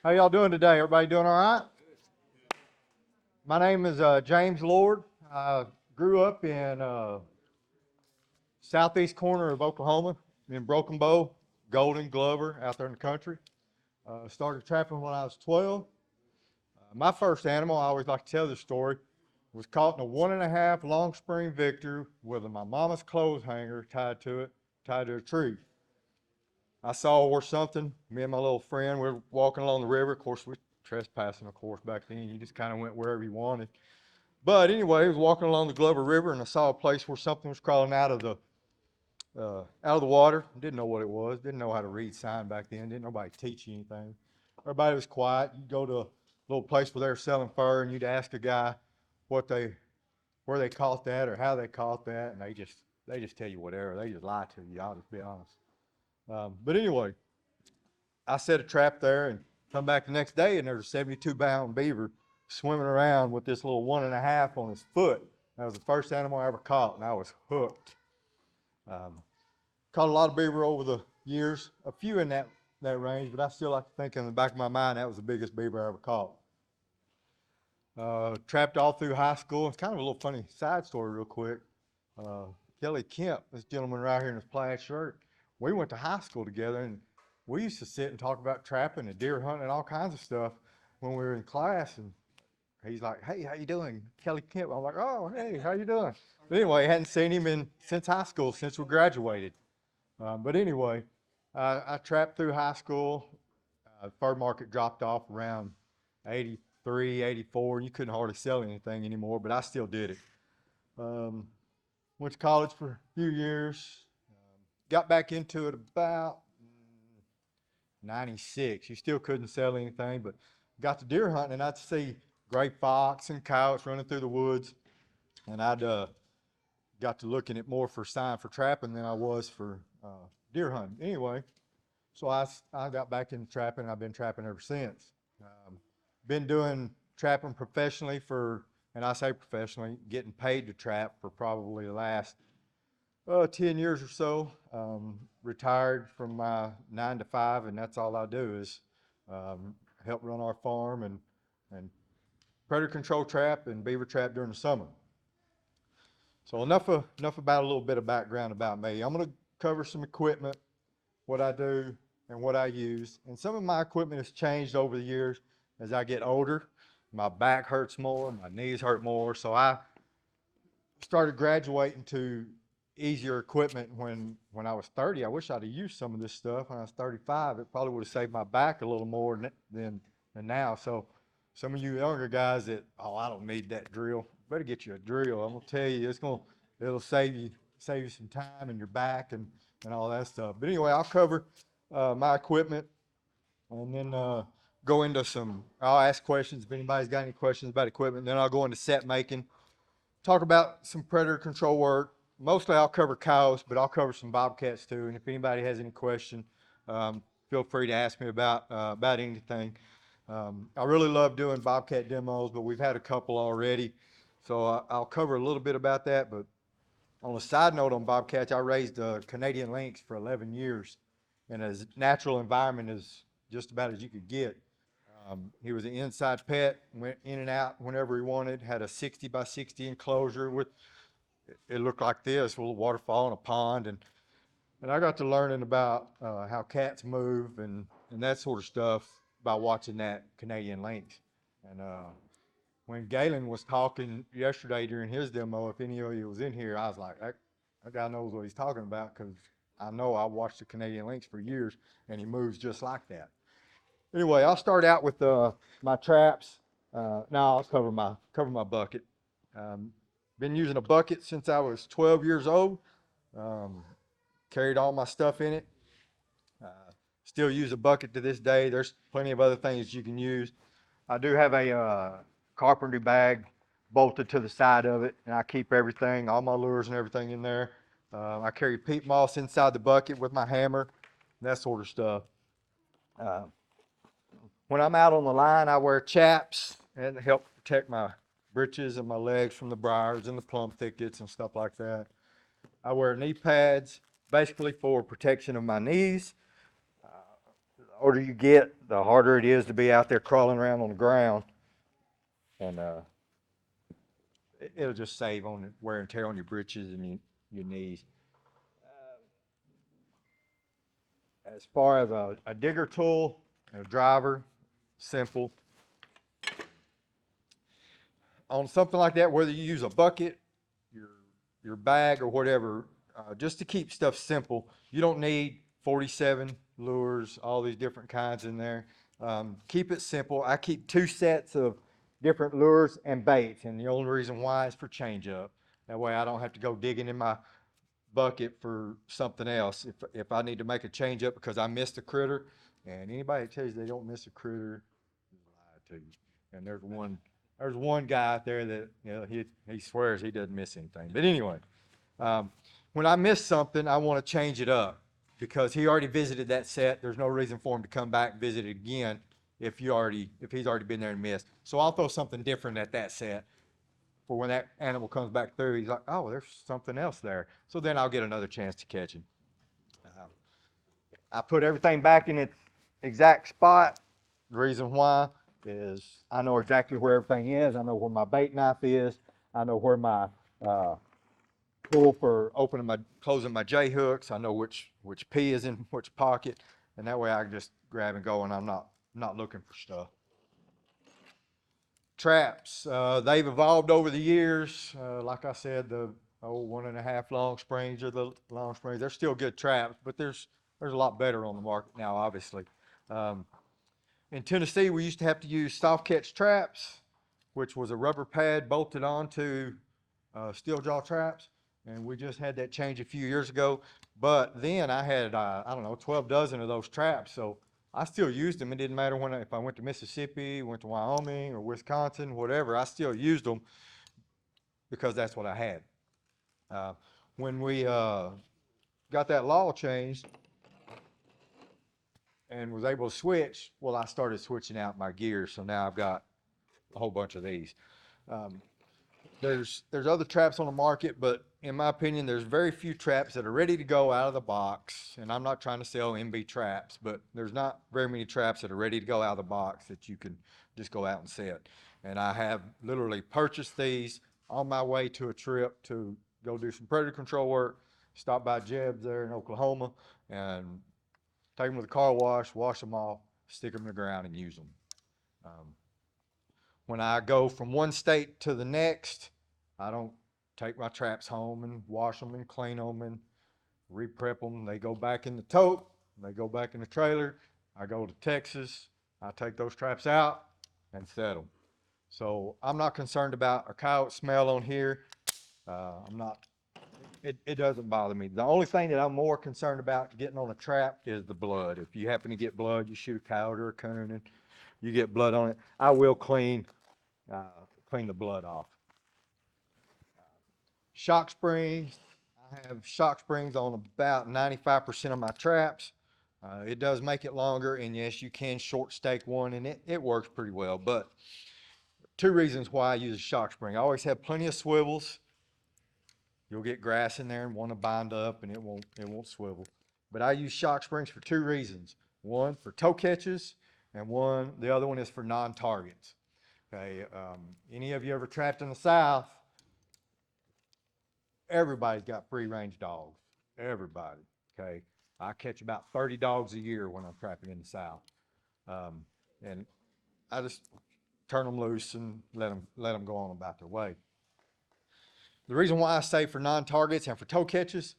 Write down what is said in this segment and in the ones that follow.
How y'all doing today? Everybody doing all right? My name is James Lord. I grew up in southeast corner of Oklahoma, in Broken Bow, Golden, Glover, out there in the country. Started trapping when I was 12. My first animal, I always like to tell this story, was caught in a 1.5 long spring Victor with my mama's clothes hanger tied to a tree. I saw where something, me and my little friend, we were walking along the river. Of course, we were trespassing, of course, back then. You just kind of went wherever you wanted. But anyway, I was walking along the Glover River, and I saw a place where something was crawling out of the water. Didn't know what it was. Didn't know how to read sign back then. Didn't nobody teach you anything. Everybody was quiet. You'd go to a little place where they were selling fur, and you'd ask a guy where they caught that or how they caught that, and they just tell you whatever. They just lie to you. I'll just be honest. But anyway, I set a trap there and come back the next day, and there's a 72-pound beaver swimming around with this little 1.5 on his foot. That was the first animal I ever caught, and I was hooked. Caught a lot of beaver over the years, a few in that range, but I still like to think in the back of my mind that was the biggest beaver I ever caught. Trapped all through high school. It's kind of a little funny side story real quick. Kelly Kemp, this gentleman right here in his plaid shirt, we went to high school together, and we used to sit and talk about trapping and deer hunting and all kinds of stuff when we were in class. And he's like, "Hey, how you doing?" Kelly Kemp. I'm like, "Oh, hey, how you doing?" But anyway, I hadn't seen him since high school, since we graduated. But anyway, I trapped through high school. Fur market dropped off around 83, 84. You couldn't hardly sell anything anymore, but I still did it. Went to college for a few years. Got back into it about 96. You still couldn't sell anything, but got to deer hunting, and I'd see gray fox and coyotes running through the woods, and I'd got to looking at more for sign for trapping than I was for deer hunting. Anyway, so I got back into trapping, and I've been trapping ever since. Been doing trapping professionally and I say professionally, getting paid to trap for probably the last 10 years or so. Retired from my 9 to 5, and that's all I do is help run our farm and predator control trap and beaver trap during the summer. So enough about a little bit of background about me. I'm going to cover some equipment, what I do and what I use. And some of my equipment has changed over the years as I get older. My back hurts more, my knees hurt more, so I started graduating to easier equipment when I was 30. I wish I'd have used some of this stuff when I was 35. It probably would have saved my back a little more than now. So some of you younger guys that, I don't need that drill, better get you a drill. I'm gonna tell you, it'll save you some time in your back and all that stuff. But anyway, I'll cover my equipment, and then go into I'll ask questions if anybody's got any questions about equipment. Then I'll go into set making, talk about some predator control work. Mostly I'll cover cows, but I'll cover some bobcats too. And if anybody has any question, feel free to ask me about anything. I really love doing bobcat demos, but we've had a couple already. So I'll cover a little bit about that. But on a side note on bobcats, I raised Canadian lynx for 11 years in as natural environment as just about as you could get. He was an inside pet, went in and out whenever he wanted, had a 60 by 60 enclosure with, it looked like this, a little waterfall and a pond, and I got to learning about how cats move and that sort of stuff by watching that Canadian lynx. And when Galen was talking yesterday during his demo, if any of you was in here, I was like, that guy knows what he's talking about, because I know I watched the Canadian lynx for years, and he moves just like that. Anyway, I'll start out with my traps. Now I'll cover my bucket. Been using a bucket since I was 12 years old. Carried all my stuff in it. Still use a bucket to this day. There's plenty of other things you can use. I do have a carpentry bag bolted to the side of it, and I keep everything, all my lures and everything in there. I carry peat moss inside the bucket with my hammer, that sort of stuff. When I'm out on the line, I wear chaps and help protect my britches and my legs from the briars and the plum thickets and stuff like that. I wear knee pads basically for protection of my knees. older you get, the harder it is to be out there crawling around on the ground. And it'll just save on wear and tear on your britches and your knees. As far as a digger tool and a driver, simple. On something like that, whether you use a bucket, your your bag, or whatever, just to keep stuff simple, you don't need 47 lures, all these different kinds in there. Keep it simple. I keep 2 sets of different lures and baits, and the only reason why is for change up. That way I don't have to go digging in my bucket for something else. If I need to make a change up because I missed a critter, and anybody that tells you they don't miss a critter is lying to you. And there's one guy out there that he swears he doesn't miss anything. But anyway, when I miss something, I want to change it up because he already visited that set. There's no reason for him to come back and visit it again if he's already been there and missed. So I'll throw something different at that set for when that animal comes back through. He's like, oh, there's something else there. So then I'll get another chance to catch him. I put everything back in its exact spot. The reason why is I know exactly where everything is. I know where my bait knife is. I know where my tool for closing my J hooks. I know which P is in which pocket, and that way I can just grab and go, and I'm not looking for stuff. Traps, they've evolved over the years. Like I said, the old 1.5 long springs are the long springs. They're still good traps, but there's a lot better on the market now, obviously. In Tennessee, we used to have to use soft catch traps, which was a rubber pad bolted onto steel jaw traps, and we just had that change a few years ago. But then I had, I don't know, 12 dozen of those traps, so I still used them. It didn't matter if I went to Mississippi, went to Wyoming or Wisconsin, whatever, I still used them because that's what I had. When we got that law changed and was able to switch, well, I started switching out my gear, so now I've got a whole bunch of these. There's other traps on the market, but in my opinion, there's very few traps that are ready to go out of the box. And I'm not trying to sell MB traps, but there's not very many traps that are ready to go out of the box that you can just go out and set. And I have literally purchased these on my way to a trip to go do some predator control work. Stop by Jeb's there in Oklahoma and take them to the car wash them off, stick them in the ground, and use them. When I go from one state to the next, I don't take my traps home and wash them and clean them and re-prep them. They go back in the tote, they go back in the trailer. I go to Texas, I take those traps out and set them. So I'm not concerned about a coyote smell on here. It doesn't bother me. The only thing that I'm more concerned about getting on a trap is the blood. If you happen to get blood, you shoot a coyote or a coon and you get blood on it, I will clean the blood off. Shock springs, I have shock springs on about 95% of my traps. It does make it longer, and yes, you can short stake one, and it works pretty well. But 2 reasons why I use a shock spring. I always have plenty of swivels. You'll get grass in there and want to bind up, and it won't swivel. But I use shock springs for 2 reasons. One, for toe catches, and the other one is for non-targets. Okay, any of you ever trapped in the South? Everybody's got free-range dogs. Everybody. Okay, I catch about 30 dogs a year when I'm trapping in the South, and I just turn them loose and let them go on about their way. The reason why I say for non-targets and for toe catches,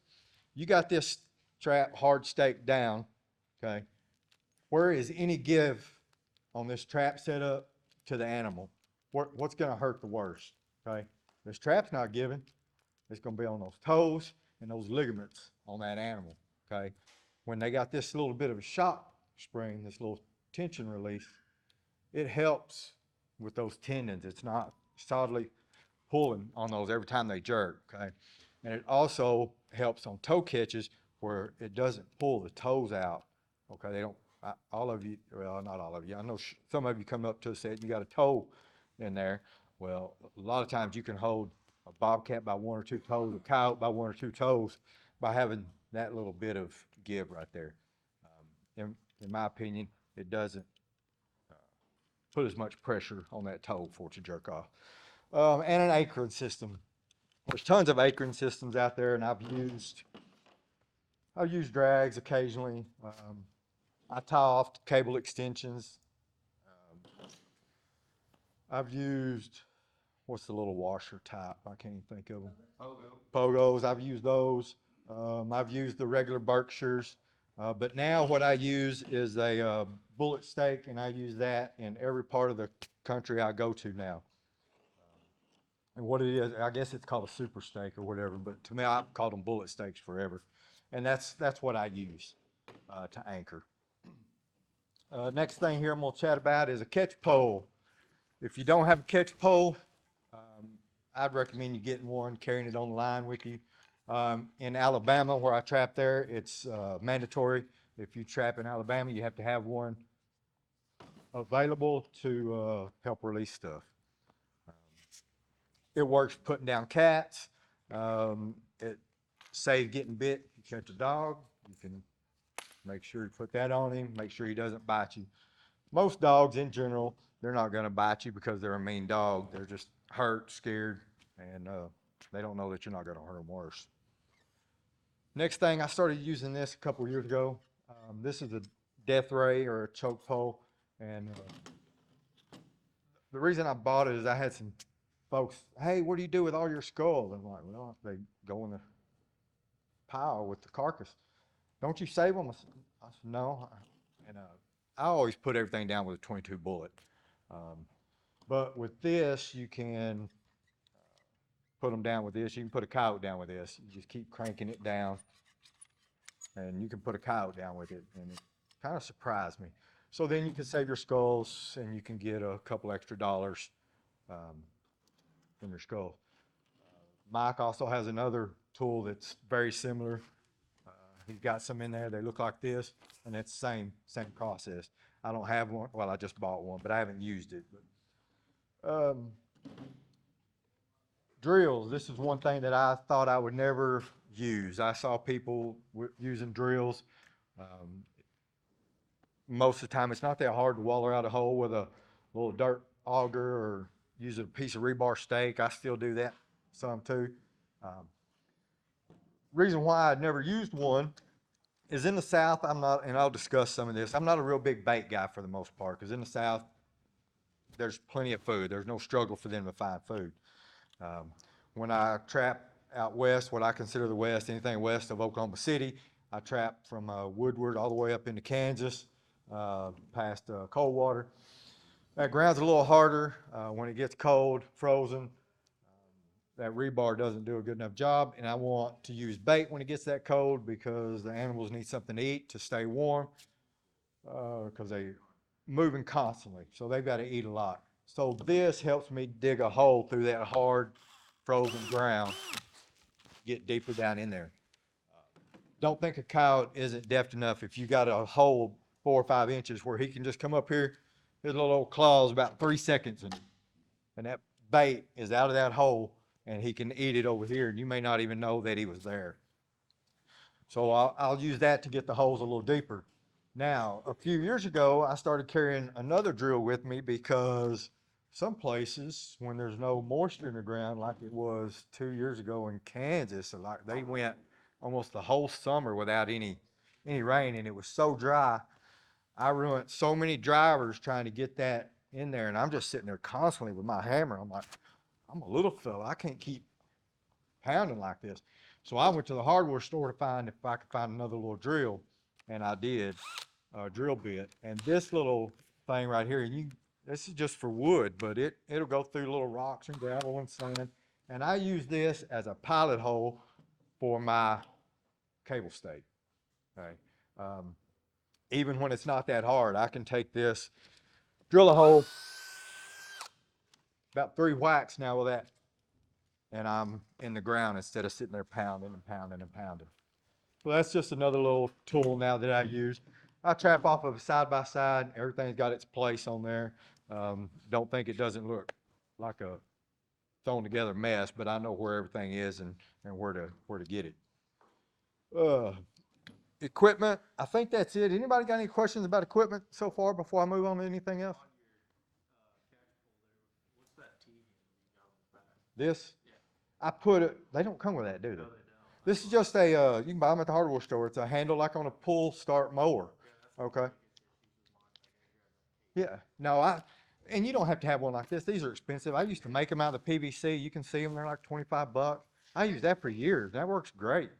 you got this trap hard staked down. Okay, where is any give on this trap setup to the animal? What's going to hurt the worst? Okay, this trap's not giving. It's going to be on those toes and those ligaments on that animal. Okay, when they got this little bit of a shock spring, this little tension release, it helps with those tendons. It's not solidly pulling on those every time they jerk. Okay, and it also helps on toe catches where it doesn't pull the toes out. Okay, they don't. All of you, well, not all of you. I know some of you come up to a set and you got a toe in there. Well, a lot of times you can hold a bobcat by 1 or 2 toes, a coyote by 1 or 2 toes by having that little bit of give right there. And in my opinion, it doesn't put as much pressure on that toe for it to jerk off. And an anchoring system. There's tons of anchoring systems out there, and I've used drags occasionally. I tie off cable extensions. I've used, what's the little washer type? I can't even think of them. Pogos, I've used those. I've used the regular Berkshires. But now what I use is a bullet stake, and I use that in every part of the country I go to now. And what it is, I guess it's called a super stake or whatever, but to me, I've called them bullet stakes forever. And that's what I use to anchor. Next thing here I'm gonna chat about is a catch pole. If you don't have a catch pole, I'd recommend you getting one, carrying it on the line with you. In Alabama, where I trap there, it's mandatory. If you trap in Alabama, you have to have one available to help release stuff. It works putting down cats. It saves getting bit. If you catch a dog, you can make sure you put that on him, make sure he doesn't bite you. Most dogs in general, they're not gonna bite you because they're a mean dog. They're just hurt, scared, and they don't know that you're not gonna hurt them worse. Next thing, I started using this a couple years ago. This is a death ray or a choke pole, and the reason I bought it is I had some folks, hey, what do you do with all your skulls? I'm like, well, they go in the pile with the carcass. Don't you save them? I said, no. And I always put everything down with a 22 bullet. But with this, you can put them down with this. You can put a coyote down with this. You just keep cranking it down, and you can put a coyote down with it. And it kind of surprised me. So then you can save your skulls, and you can get a couple extra dollars in your skull. Mike also has another tool that's very similar. He's got some in there. They look like this, and it's the same process. I don't have one. Well, I just bought one, but I haven't used it. But, drills. This is one thing that I thought I would never use. I saw people using drills. Most of the time, it's not that hard to waller out a hole with a little dirt auger or use a piece of rebar stake. I still do that some too. Reason why I'd never used one is in the South, I'm not, and I'll discuss some of this, I'm not a real big bait guy for the most part, because in the South, there's plenty of food. There's no struggle for them to find food. When I trap out west, what I consider the west, anything west of Oklahoma City, I trap from Woodward all the way up into Kansas, past Coldwater. That ground's a little harder when it gets cold, frozen. That rebar doesn't do a good enough job, and I want to use bait when it gets that cold because the animals need something to eat to stay warm because they're moving constantly, so they've got to eat a lot. So this helps me dig a hole through that hard frozen ground, get deeper down in there. Don't think a coyote isn't deft enough if you got a hole 4 or 5 inches where he can just come up here, his little old claws about 3 seconds, and that bait is out of that hole, and he can eat it over here, and you may not even know that he was there. So I'll use that to get the holes a little deeper. Now, a few years ago, I started carrying another drill with me because some places, when there's no moisture in the ground, like it was 2 years ago in Kansas, like they went almost the whole summer without any rain, and it was so dry. I ruined so many drivers trying to get that in there, and I'm just sitting there constantly with my hammer. I'm like, I'm a little fella. I can't keep pounding like this. So I went to the hardware store to find if I could find another little drill, and I did, a drill bit. And this little thing right here, this is just for wood, but it'll go through little rocks and gravel and sand. And I use this as a pilot hole for my cable stake. Okay. Even when it's not that hard, I can take this, drill a hole, about 3 whacks now with that, and I'm in the ground instead of sitting there pounding and pounding and pounding. So that's just another little tool now that I use. I trap off of a side-by-side. Everything's got its place on there. Don't think it doesn't look like a thrown together mess, but I know where everything is and where to get it. Equipment, I think that's it. Anybody got any questions about equipment so far before I move on to anything else? This? I put it, they don't come with that, do they? This is just a, you can buy them at the hardware store. It's a handle like on a pull start mower. Okay. Yeah. No, and you don't have to have one like this. These are expensive. I used to make them out of PVC. You can see them. They're like 25 bucks. I use that for years. That works great.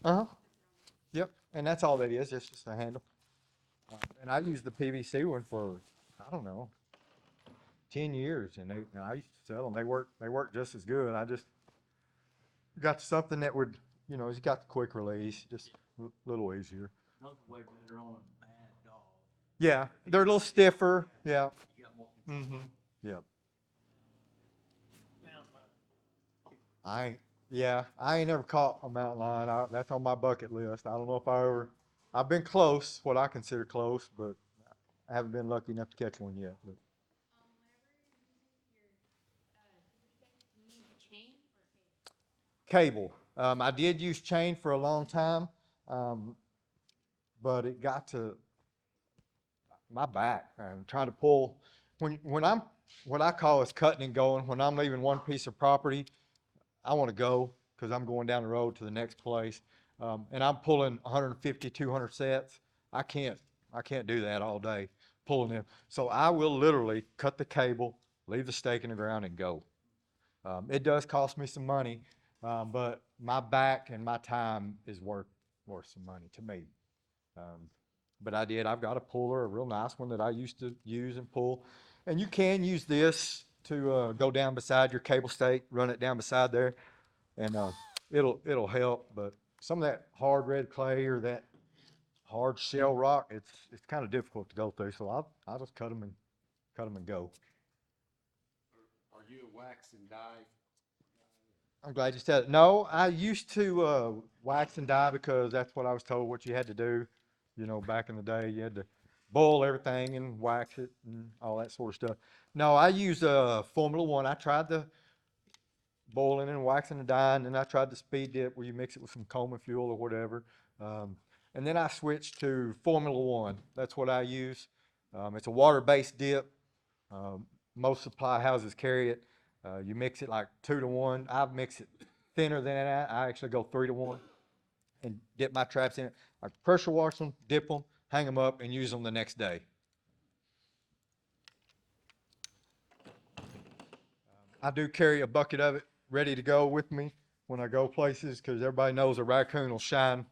Uh-huh. Yep. And that's all that is. It's just a handle. And I used the PVC one for, I don't know, 10 years. And I used to sell them. They work just as good. I just got something that would, it's got the quick release, just a little easier. Yeah, they're a little stiffer. Yeah. Mm-hmm. Yeah. I ain't never caught a mountain lion. That's on my bucket list. I don't know if I've been close, what I consider close, but I haven't been lucky enough to catch one yet. But cable. I did use chain for a long time, um, but it got to my back. I'm trying to pull when I'm what I call is cutting and going. When I'm leaving one piece of property, I want to go because I'm going down the road to the next place, and I'm pulling 150, 200 sets. I can't I can't do that all day pulling them. So I will literally cut the cable, leave the stake in the ground, and go. It does cost me some money, but my back and my time is worth some money to me. Um, but I did. I've got a puller, a real nice one that I used to use and pull. And you can use this to go down beside your cable stake, run it down beside there, and it'll help. But some of that hard red clay or that hard shell rock, it's kind of difficult to go through. So I'll just cut them and go. Are you a wax and dye? I'm glad you said it. No, I used to wax and dye because that's what I was told what you had to do. Back in the day, you had to boil everything and wax it and all that sort of stuff. No, I use Formula One. I tried the boiling and waxing and dyeing, and I tried the speed dip where you mix it with some Coleman fuel or whatever. Um, and then I switched to Formula One. That's what I use. It's a water-based dip. Um, Most supply houses carry it. You mix it like 2 to 1. I mix it thinner than that. I actually go 3 to 1 and dip my traps in it. I pressure wash them, dip them, hang them up, and use them the next day. I do carry a bucket of it ready to go with me when I go places because everybody knows a raccoon will shine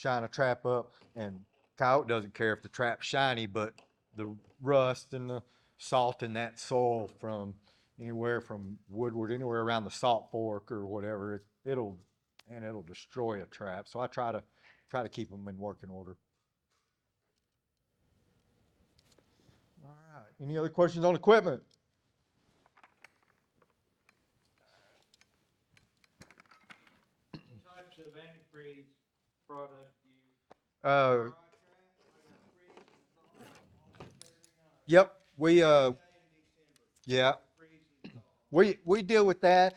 a trap up, and coyote doesn't care if the trap's shiny, but the rust and the salt in that soil from anywhere from Woodward, anywhere around the Salt Fork or whatever, it'll destroy a trap. So I try to keep them in working order. All right. Any other questions on equipment? Types of antifreeze product you Uh, yep. Yeah, we deal with that.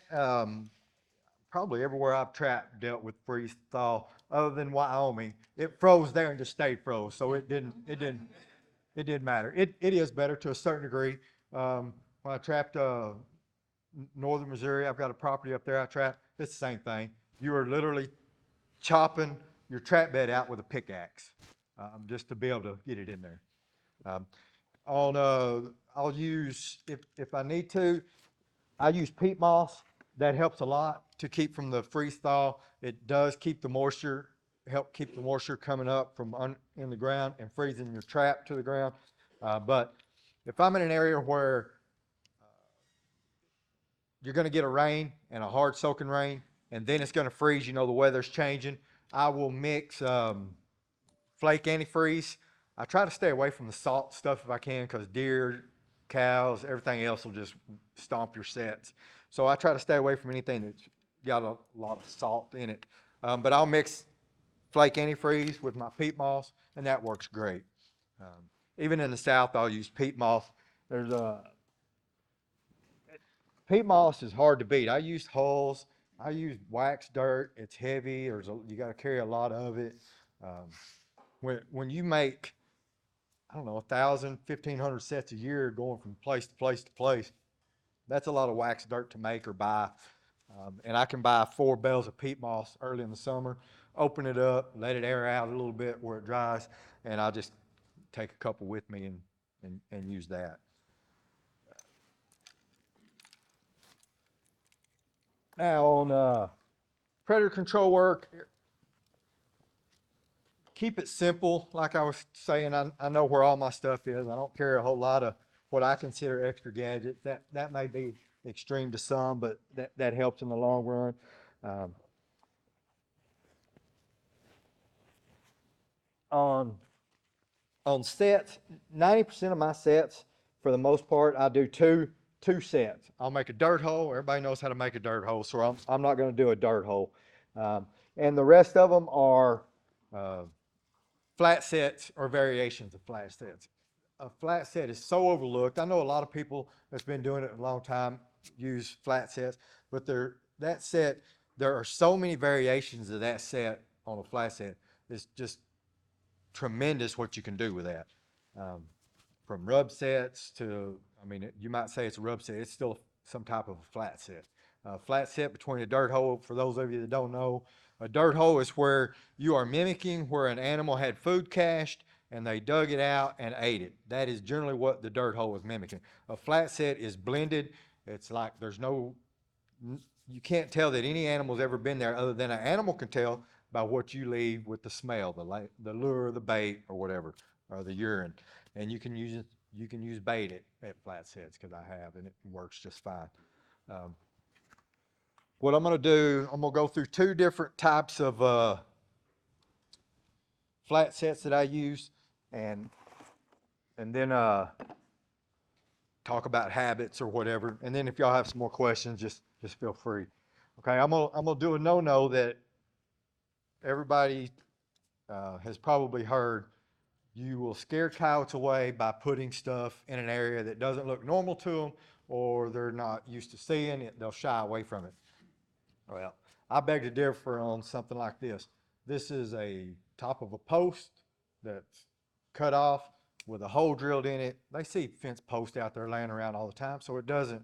Probably everywhere I've trapped dealt with freeze thaw, other than Wyoming. It froze there and just stayed froze, so it didn't matter. It is better to a certain degree. When I trapped northern Missouri, I've got a property up there I trapped. It's the same thing. You are literally chopping your trap bed out with a pickaxe, just to be able to get it in there. Um, I'll use if I need to. I use peat moss. That helps a lot to keep from the freeze thaw. It does keep the moisture, help keep the moisture coming up from in the ground and freezing your trap to the ground. But if I'm in an area where you're going to get a rain and a hard soaking rain, and then it's going to freeze, the weather's changing, I will mix flake antifreeze. I try to stay away from the salt stuff if I can because deer, cows, everything else will just stomp your sets. So I try to stay away from anything that's got a lot of salt in it. But I'll mix flake antifreeze with my peat moss, and that works great. Even in the South, I'll use peat moss. There's a peat moss is hard to beat. I used hulls. I used wax dirt. It's heavy. You got to carry a lot of it. Um, when you make, I don't know, 1,000, 1,500 sets a year going from place to place to place, that's a lot of wax dirt to make or buy. And I can buy 4 bales of peat moss early in the summer, open it up, let it air out a little bit where it dries, and I'll just take a couple with me and use that. Now on predator control work, keep it simple. Like I was saying, I know where all my stuff is. I don't carry a whole lot of what I consider extra gadgets. That may be extreme to some, but that helps in the long run. Um, on sets, 90% of my sets, for the most part, I do two sets. I'll make a dirt hole. Everybody knows how to make a dirt hole, so I'm not going to do a dirt hole. And the rest of them are flat sets or variations of flat sets. A flat set is so overlooked. I know a lot of people that's been doing it a long time use flat sets, but that set, there are so many variations of that set on a flat set. It's just tremendous what you can do with that. From rub sets to, I mean, you might say it's a rub set. It's still some type of a flat set. Flat set between a dirt hole, for those of you that don't know, a dirt hole is where you are mimicking where an animal had food cached and they dug it out and ate it. That is generally what the dirt hole is mimicking. A flat set is blended. It's like you can't tell that any animal's ever been there, other than an animal can tell by what you leave with the smell, the lure, the bait, or whatever, or the urine. And you can use bait at flat sets, because I have, and it works just fine. What I'm going to do, I'm going to go through 2 different types of flat sets that I use, and then talk about habits or whatever. And then if y'all have some more questions, just feel free. Okay, I'm gonna do a no-no that everybody has probably heard. You will scare coyotes away by putting stuff in an area that doesn't look normal to them, or they're not used to seeing it. They'll shy away from it. Well, I beg to differ on something like this. This is a top of a post that's cut off with a hole drilled in it. They see fence posts out there laying around all the time, so it doesn't,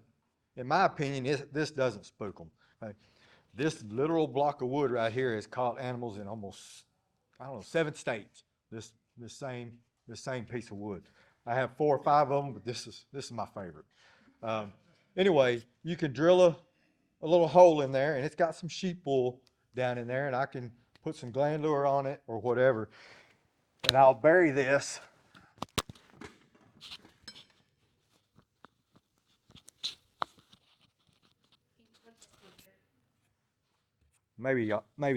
in my opinion, this doesn't spook them. Okay? This literal block of wood right here has caught animals in almost, I don't know, 7 states. This same piece of wood. I have 4 or 5 of them, but this is my favorite. Anyway, you can drill a little hole in there, and it's got some sheep wool down in there, and I can put some gland lure on it or whatever, and I'll bury this. Maybe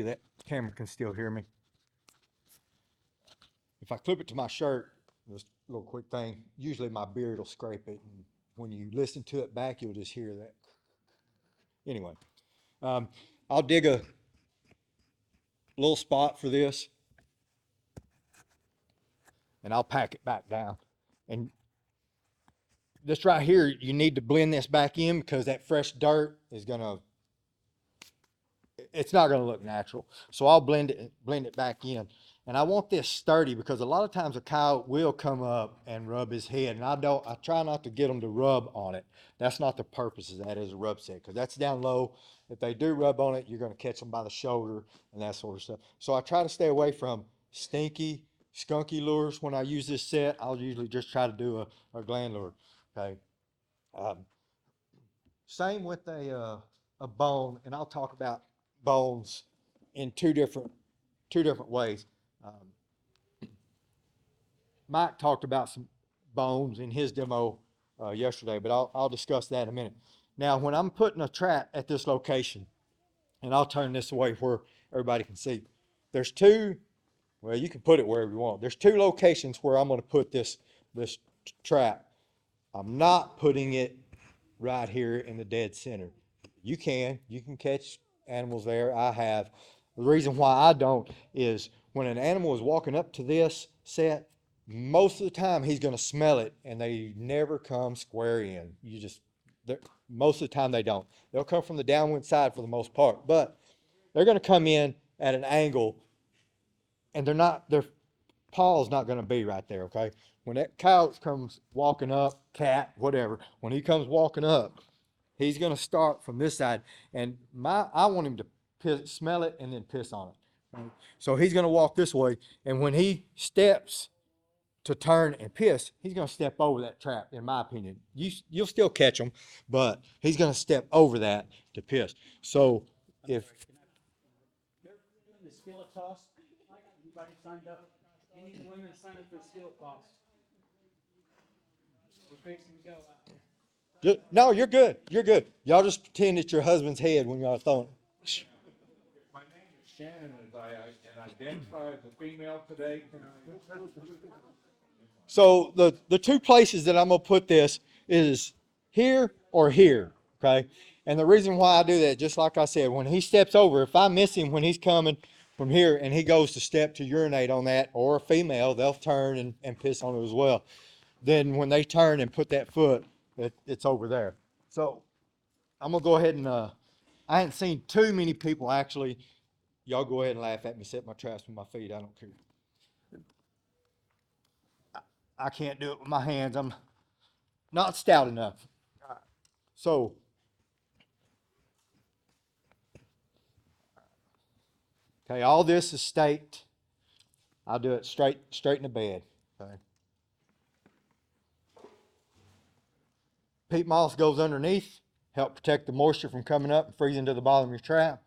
that camera can still hear me. If I clip it to my shirt, this little quick thing, usually my beard will scrape it, and when you listen to it back, you'll just hear that. Anyway, I'll dig a little spot for this, and I'll pack it back down. And this right here, you need to blend this back in, because that fresh dirt is it's not gonna look natural. So I'll blend it back in. And I want this sturdy, because a lot of times a coyote will come up and rub his head, and I try not to get them to rub on it. That's not the purpose of that as a rub set, because that's down low. If they do rub on it, you're gonna catch them by the shoulder and that sort of stuff. So I try to stay away from stinky, skunky lures. When I use this set, I'll usually just try to do a gland lure, okay? Same with a bone, and I'll talk about bones in two different ways. Mike talked about some bones in his demo yesterday, but I'll discuss that in a minute. Now, when I'm putting a trap at this location, and I'll turn this away where everybody can see, there's 2, well, you can put it wherever you want. There's 2 locations where I'm going to put this trap. I'm not putting it right here in the dead center. You can catch animals there. I have. The reason why I don't is when an animal is walking up to this set, most of the time he's going to smell it, and they never come square in. Most of the time they don't. They'll come from the downwind side for the most part, but they're going to come in at an angle, and their paw's not going to be right there. Okay, when that couch comes walking up, cat, whatever, when he comes walking up, he's going to start from this side, and I want him to smell it and then piss on it. Right? So he's going to walk this way, and when he steps to turn and piss, he's going to step over that trap, in my opinion. You'll still catch him, but he's going to step over that to piss. So if They're doing the skillet toss. Anybody signed up? Any women signed up for the skillet toss? We're fixing to go out. no, you're good. You're good. Y'all just pretend it's your husband's head when y'all throwing it. My name is Shannon, and I identify as a female today. So the two places that I'm gonna put this is here or here, okay? And the reason why I do that, just like I said, when he steps over, if I miss him when he's coming from here and he goes to step to urinate on that, or a female, they'll turn and piss on it as well. Then when they turn and put that foot, it's over there. So I'm gonna go ahead and I hadn't seen too many people actually. Y'all go ahead and laugh at me, set my traps with my feet, I don't care. I can't do it with my hands. I'm not stout enough. So, okay, all this is staked. I'll do it straight in the bed. Okay. Peat moss goes underneath, help protect the moisture from coming up and freezing to the bottom of your trap.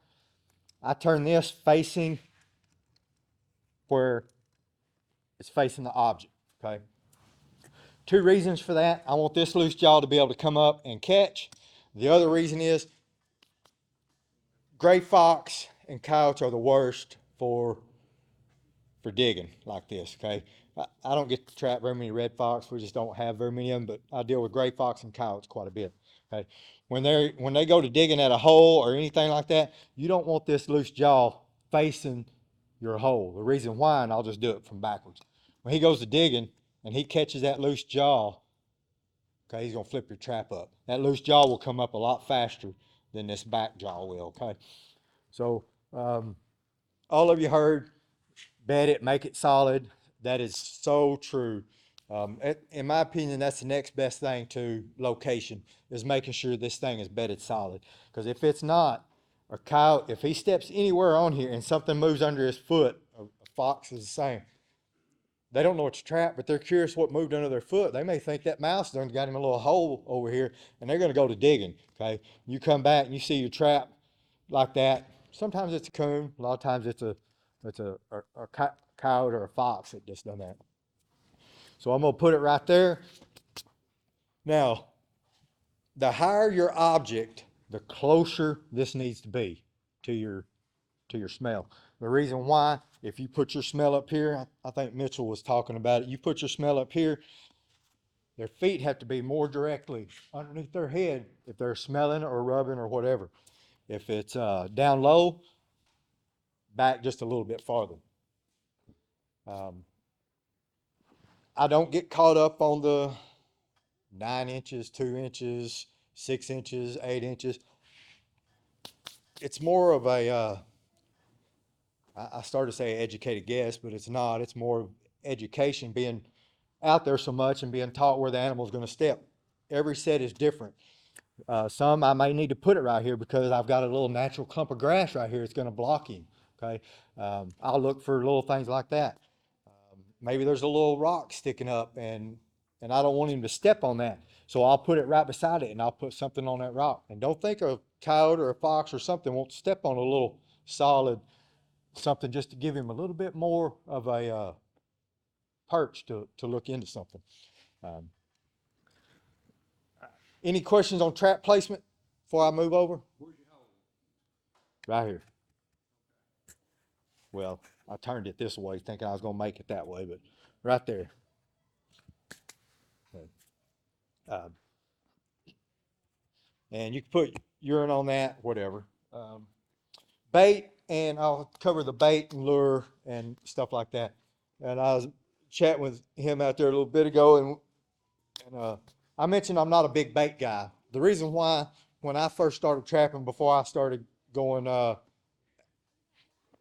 I turn this facing where it's facing the object. Okay. Two reasons for that. I want this loose jaw to be able to come up and catch. The other reason is gray fox and coyotes are the worst for digging like this, okay? I don't get to trap very many red fox. We just don't have very many of them, but I deal with gray fox and coyotes quite a bit, okay? When they go to digging at a hole or anything like that, you don't want this loose jaw facing your hole. The reason why, and I'll just do it from backwards. When he goes to digging, and he catches that loose jaw, okay, he's gonna flip your trap up. That loose jaw will come up a lot faster than this back jaw will, okay? So, all of you heard, bed it, make it solid. That is so true. In my opinion, that's the next best thing to location, is making sure this thing is bedded solid. Because if it's not, a coyote, if he steps anywhere on here and something moves under his foot, a fox is the same. They don't know what to trap, but they're curious what moved under their foot. They may think that mouse done got him a little hole over here, and they're going to go to digging, okay? You come back and you see your trap like that. Sometimes it's a coon. A lot of times it's a coyote or a fox that just done that. So I'm going to put it right there. Now, the higher your object, the closer this needs to be to your smell. The reason why, if you put your smell up here, I think Mitchell was talking about it, you put your smell up here, their feet have to be more directly underneath their head if they're smelling or rubbing or whatever. If it's down low, back just a little bit farther. I don't get caught up on the 9 inches, 2 inches, 6 inches, 8 inches. It's more of a I started to say educated guess, but it's not. It's more education, being out there so much and being taught where the animal's going to step. Every set is different. Some I may need to put it right here because I've got a little natural clump of grass right here. It's going to block him. Okay, I'll look for little things like that. Maybe there's a little rock sticking up, and I don't want him to step on that. So I'll put it right beside it, and I'll put something on that rock. And don't think a coyote or a fox or something won't step on a little solid something just to give him a little bit more of a perch to look into something. Any questions on trap placement before I move over? Right here. Well, I turned it this way thinking I was going to make it that way, but right there. And you can put urine on that, whatever. Bait, and I'll cover the bait and lure and stuff like that. And I was chatting with him out there a little bit ago, and I mentioned I'm not a big bait guy. the reason why when I first started trapping, before I started going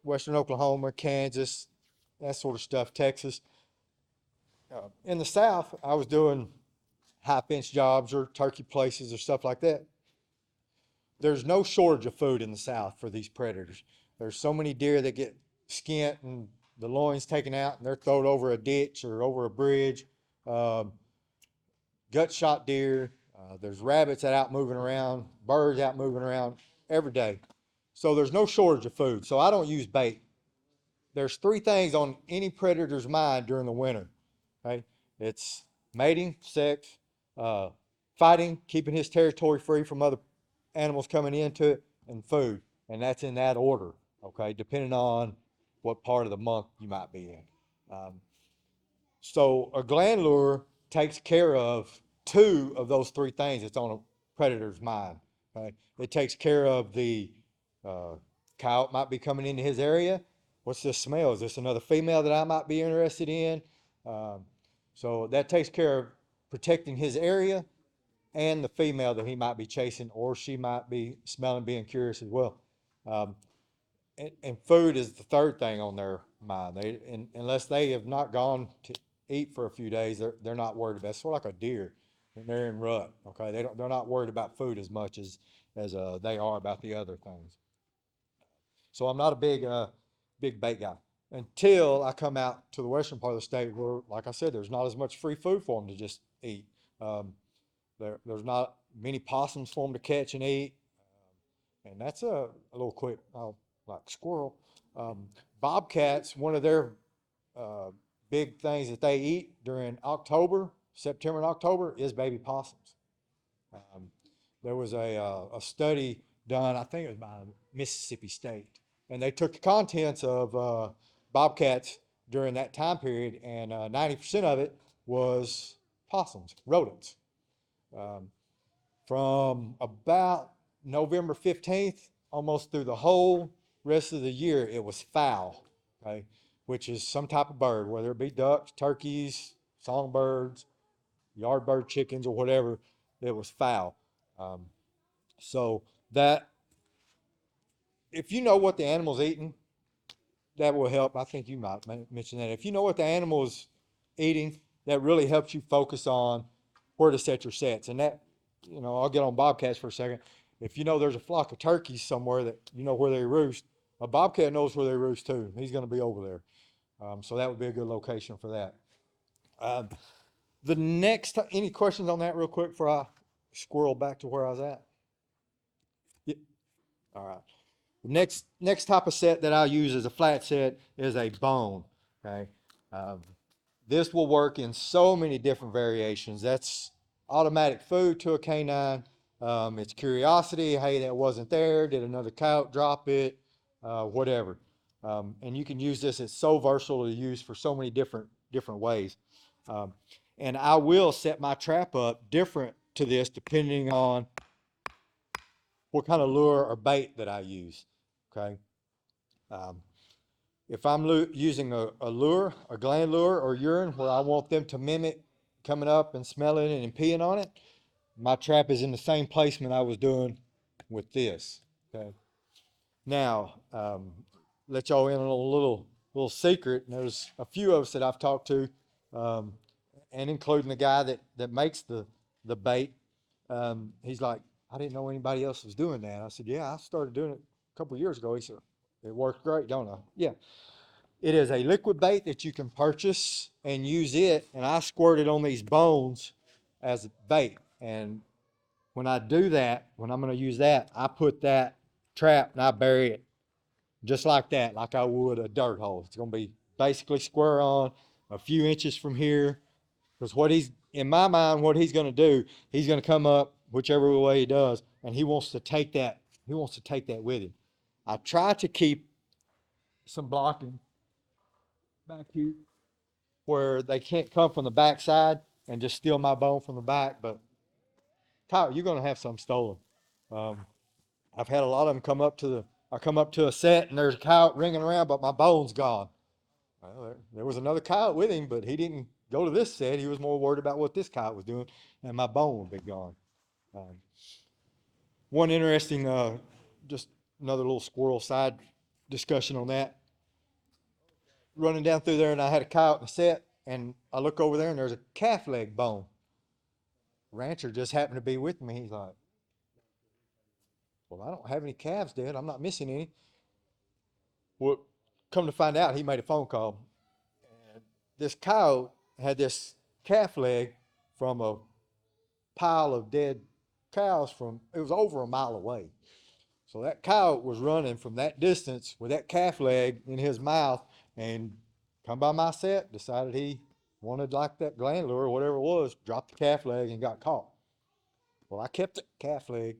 Western Oklahoma, Kansas, that sort of stuff, Texas. In the South, I was doing high fence jobs or turkey places or stuff like that. There's no shortage of food in the South for these predators. There's so many deer that get skint and the loins taken out and they're thrown over a ditch or over a bridge. Um, Gut shot deer. There's rabbits that out moving around, birds out moving around every day. So there's no shortage of food. So I don't use bait. There's three things on any predator's mind during the winter. Okay, it's mating, sex, fighting, keeping his territory free from other animals coming into it, and food. And that's in that order. Okay, depending on what part of the month you might be in. So a gland lure takes care of two of those three things that's on a predator's mind. Right? It takes care of the coyote might be coming into his area. What's this smell? Is this another female that I might be interested in? So that takes care of protecting his area and the female that he might be chasing, or she might be smelling, being curious as well. And food is the third thing on their mind. Unless they have not gone to eat for a few days, they're not worried about it. It's sort of like a deer when they're in rut. Okay, they're not worried about food as much as they are about the other things. So I'm not a big bait guy until I come out to the western part of the state where, like I said, there's not as much free food for them to just eat. There's not many possums for them to catch and eat, and that's a little quick, like squirrel. Bobcats, one of their big things that they eat during September and October is baby possums. There was a study done, I think it was by Mississippi State, and they took the contents of bobcats during that time period, and 90% of it was possums, rodents. From about November 15th, almost through the whole rest of the year, it was fowl, okay, which is some type of bird, whether it be ducks, turkeys, songbirds, yardbird chickens, or whatever. It was fowl. So that, if you know what the animal's eating, that will help. I think you might mention that. If you know what the animal is eating, that really helps you focus on where to set your sets. And that, I'll get on bobcats for a second. If you know there's a flock of turkeys somewhere that you know where they roost, a bobcat knows where they roost too. He's going to be over there. So that would be a good location for that. Any questions on that real quick before I squirrel back to where I was at? Yeah. All right. The next type of set that I'll use as a flat set is a bone. Okay. This will work in so many different variations. That's automatic food to a canine. It's curiosity. Hey, that wasn't there. Did another coyote drop it? Whatever. And you can use this. It's so versatile to use for so many different ways. And I will set my trap up different to this depending on what kind of lure or bait that I use. Okay. If I'm using a lure, a gland lure or urine where I want them to mimic coming up and smelling it and peeing on it, my trap is in the same placement I was doing with this. Okay. Now, let y'all in on a little secret. There's a few of us that I've talked to, and including the guy that makes the bait. He's like, I didn't know anybody else was doing that. I said, yeah, I started doing it a couple of years ago. He said, it works great, don't I? Yeah. It is a liquid bait that you can purchase and use it, and I squirt it on these bones as bait. And when I do that, when I'm going to use that, I put that trap and I bury it just like that, like I would a dirt hole. It's going to be basically square on a few inches from here, because in my mind, what he's going to do, he's going to come up whichever way he does, and he wants to take that with him. I try to keep some blocking back here where they can't come from the back side and just steal my bone from the back, but Kyle, you're going to have some stolen. I've had a lot of them I come up to a set and there's a coyote ringing around, but my bone's gone. Well, there was another coyote with him, but he didn't go to this set. He was more worried about what this coyote was doing, and my bone would be gone. Um, One interesting, just another little squirrel side discussion on that. Running down through there, and I had a coyote in a set, and I look over there, and there's a calf leg bone. Rancher just happened to be with me. He's like, "Well, I don't have any calves dead. I'm not missing any." Well, come to find out, he made a phone call. And this coyote had this calf leg from a pile of dead cows from, it was over a mile away. So that coyote was running from that distance with that calf leg in his mouth and come by my set, decided he wanted like that gland lure or whatever it was, dropped the calf leg and got caught. Well, I kept the calf leg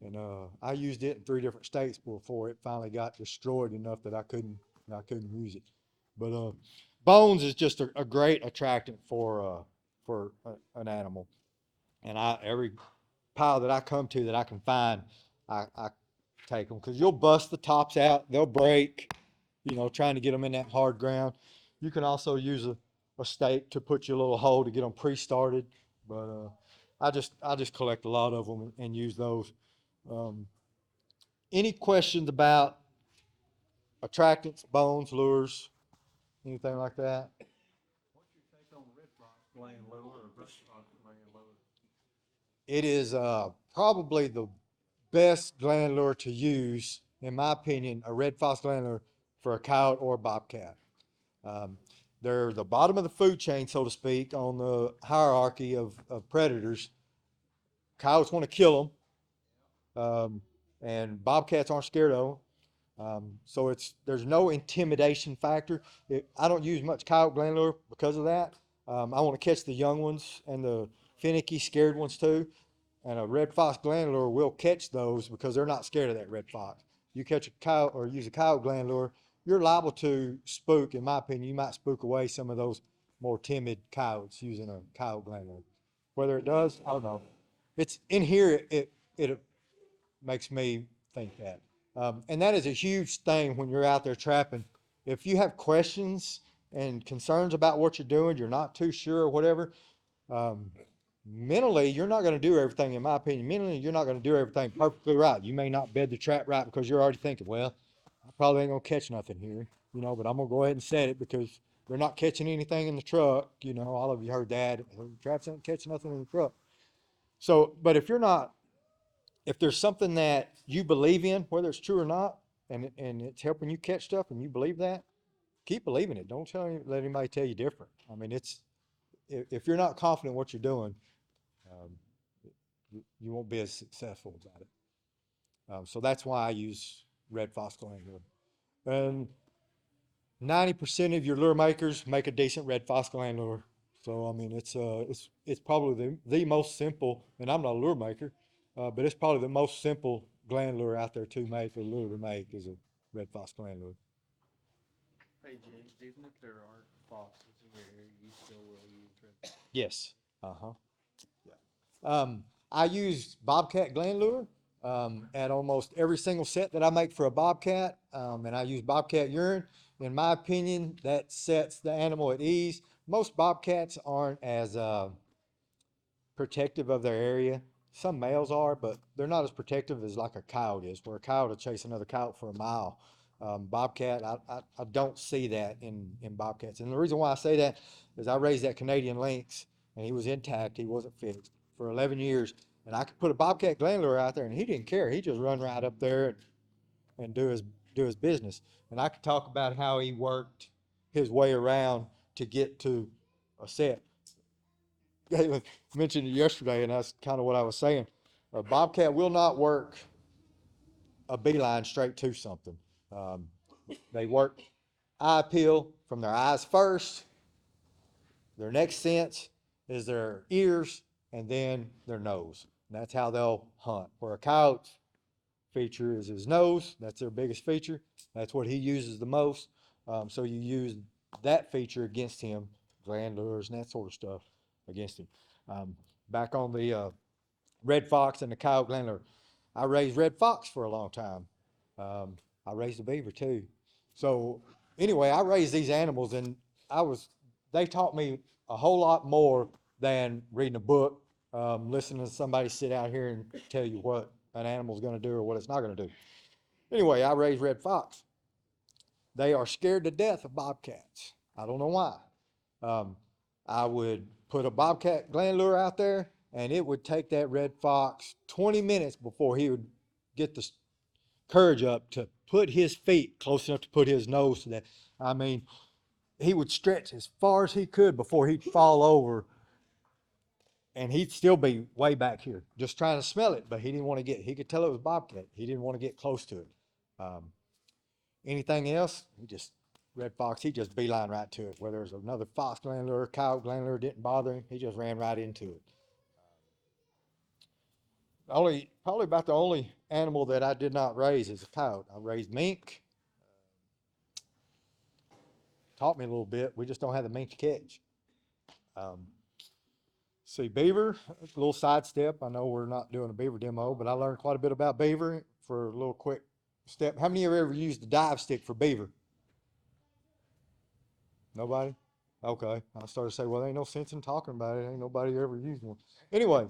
and I used it in 3 different states before it finally got destroyed enough that I couldn't use it. But bones is just a great attractant for an animal. And every pile that I come to that I can find, I take them because you'll bust the tops out, they'll break, trying to get them in that hard ground. You can also use a stake to put your little hole to get them pre-started. But I just collect a lot of them and use those. Any questions about attractants, bones, lures, anything like that? What's your take on red fox laying lower or red fox laying lower? It is probably the best gland lure to use, in my opinion, a red fox gland lure for a coyote or a bobcat. They're the bottom of the food chain, so to speak, on the hierarchy of predators. Coyotes want to kill them, and bobcats aren't scared of them. So there's no intimidation factor. I don't use much coyote gland lure because of that. I want to catch the young ones and the finicky, scared ones too. And a red fox gland lure will catch those because they're not scared of that red fox. You catch a coyote or use a coyote gland lure, you're liable to spook, in my opinion. You might spook away some of those more timid coyotes using a coyote gland lure. Whether it does, I don't know. It's in here, it makes me think that. And that is a huge thing when you're out there trapping. If you have questions and concerns about what you're doing, you're not too sure or whatever, mentally, you're not going to do everything, in my opinion. Mentally, you're not going to do everything perfectly right. You may not bed the trap right because you're already thinking, well, I probably ain't going to catch nothing here, but I'm going to go ahead and set it because they're not catching anything in the truck. All of you heard that. Traps ain't catching nothing in the truck. So, but if there's something that you believe in, whether it's true or not, and it's helping you catch stuff and you believe that, keep believing it. Don't let anybody tell you different. I mean, if you're not confident in what you're doing, you won't be as successful about it. So that's why I use red fox gland lure. And 90% of your lure makers make a decent red fox gland lure. So I mean, it's probably the most simple, and I'm not a lure maker, but it's probably the most simple gland lure out there to make, or lure to make, is a red fox gland lure. Hey James, even if there aren't foxes in your area, you still will use red. Yes. Yeah. I use bobcat gland lure at almost every single set that I make for a bobcat, and I use bobcat urine. In my opinion, that sets the animal at ease. Most bobcats aren't as protective of their area. Some males are, but they're not as protective as like a coyote is, where a coyote will chase another coyote for a mile. Bobcat, I don't see that in bobcats. And the reason why I say that is I raised that Canadian lynx, and he was intact. He wasn't fixed for 11 years. And I could put a bobcat gland lure out there, and he didn't care. He just run right up there and do his business. And I could talk about how he worked his way around to get to a set. Galen mentioned it yesterday, and that's kind of what I was saying. A bobcat will not work a beeline straight to something. They work eye appeal from their eyes first. Their next sense is their ears, and then their nose. And that's how they'll hunt. Where a coyote's feature is his nose. That's their biggest feature. That's what he uses the most. So you use that feature against him, gland lures and that sort of stuff against him. Back on the red fox and the coyote gland lure. I raised red fox for a long time. I raised a beaver too. So anyway, I raised these animals, and they taught me a whole lot more than reading a book listening to somebody sit out here and tell you what an animal's gonna do or what it's not gonna do. Anyway, I raised red fox. They are scared to death of bobcats. I don't know why. Um, I would put a bobcat gland lure out there, and it would take that red fox 20 minutes before he would get the courage up to put his feet close enough to put his nose to that. I mean, he would stretch as far as he could before he'd fall over, and he'd still be way back here, just trying to smell it, but he didn't want to get, he could tell it was bobcat. He didn't want to get close to it. Anything else, red fox, he just beeline right to it. Whether it's another fox gland lure, coyote gland lure, didn't bother him. He just ran right into it. Probably about the only animal that I did not raise is a coyote. I raised mink. Taught me a little bit. We just don't have the mink to catch. See, beaver, a little sidestep. I know we're not doing a beaver demo, but I learned quite a bit about beaver for a little quick step. How many of you ever used the dive stick for beaver? Nobody? Okay. I started to say, well, there ain't no sense in talking about it. Ain't nobody ever used one. Anyway,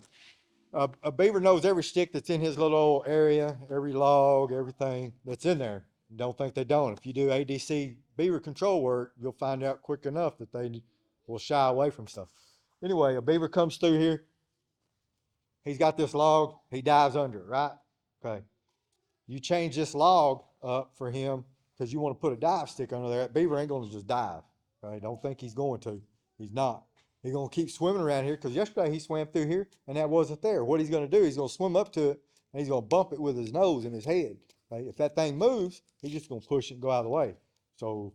a beaver knows every stick that's in his little area, every log, everything that's in there. Don't think they don't. If you do ADC beaver control work, you'll find out quick enough that they will shy away from stuff. Anyway, a beaver comes through here. He's got this log. He dives under it, right? Okay. You change this log up for him because you want to put a dive stick under there. That beaver ain't going to just dive. Right? Don't think he's going to. He's not. He's going to keep swimming around here because yesterday he swam through here and that wasn't there. What he's going to do, he's going to swim up to it and he's going to bump it with his nose and his head. Right? If that thing moves, he's just going to push it and go out of the way. So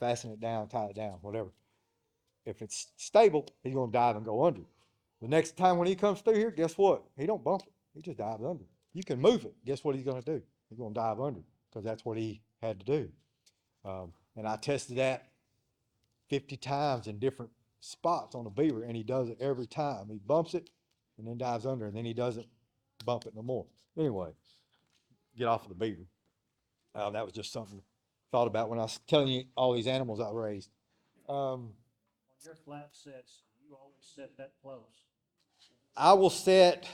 fasten it down, tie it down, whatever. If it's stable, he's going to dive and go under. The next time when he comes through here, guess what? He don't bump it. He just dives under. You can move it. Guess what he's going to do? He's going to dive under because that's what he had to do. And I tested that 50 times in different spots on a beaver, and he does it every time. He bumps it and then dives under, and then he doesn't bump it no more. Anyway, get off of the beaver. That was just something I thought about when I was telling you all these animals I raised. On your flat sets, you always set that close. I will set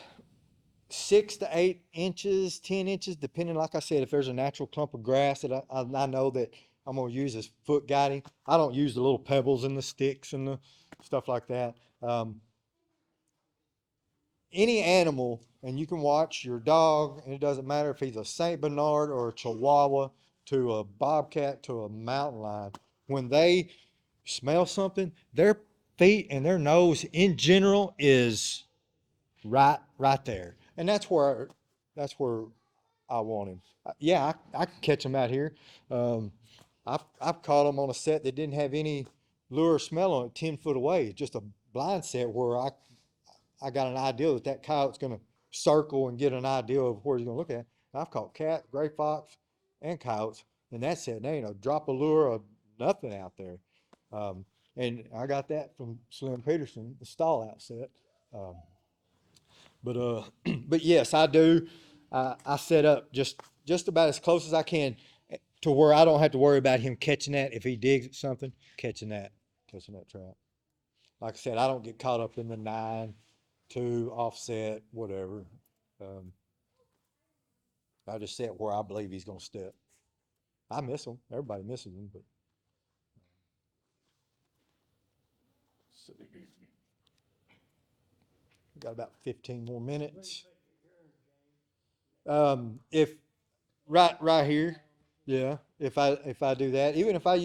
6 to 8 inches, 10 inches, depending, like I said, if there's a natural clump of grass that I know that I'm going to use as foot guiding. I don't use the little pebbles and the sticks and the stuff like that. Any animal, and you can watch your dog, and it doesn't matter if he's a Saint Bernard or a Chihuahua to a bobcat to a mountain lion, when they smell something, their feet and their nose in general is right there. And that's where I want him. Yeah, I can catch him out here. I've caught them on a set that didn't have any lure or smell on it 10 foot away. Just a blind set where I got an idea that coyote's going to circle and get an idea of where he's going to look at. I've caught cat, gray fox, and coyotes in that set. There ain't a drop of lure or nothing out there. And I got that from Slim Peterson, the stall out set. But yes, I do. I set up just about as close as I can to where I don't have to worry about him catching that. If he digs at something, catching that trap. Like I said, I don't get caught up in the 9, 2, offset, whatever. I just set where I believe he's going to step. I miss him. Everybody misses him, but. We got about 15 more minutes. If right here, yeah. If I do that, even if I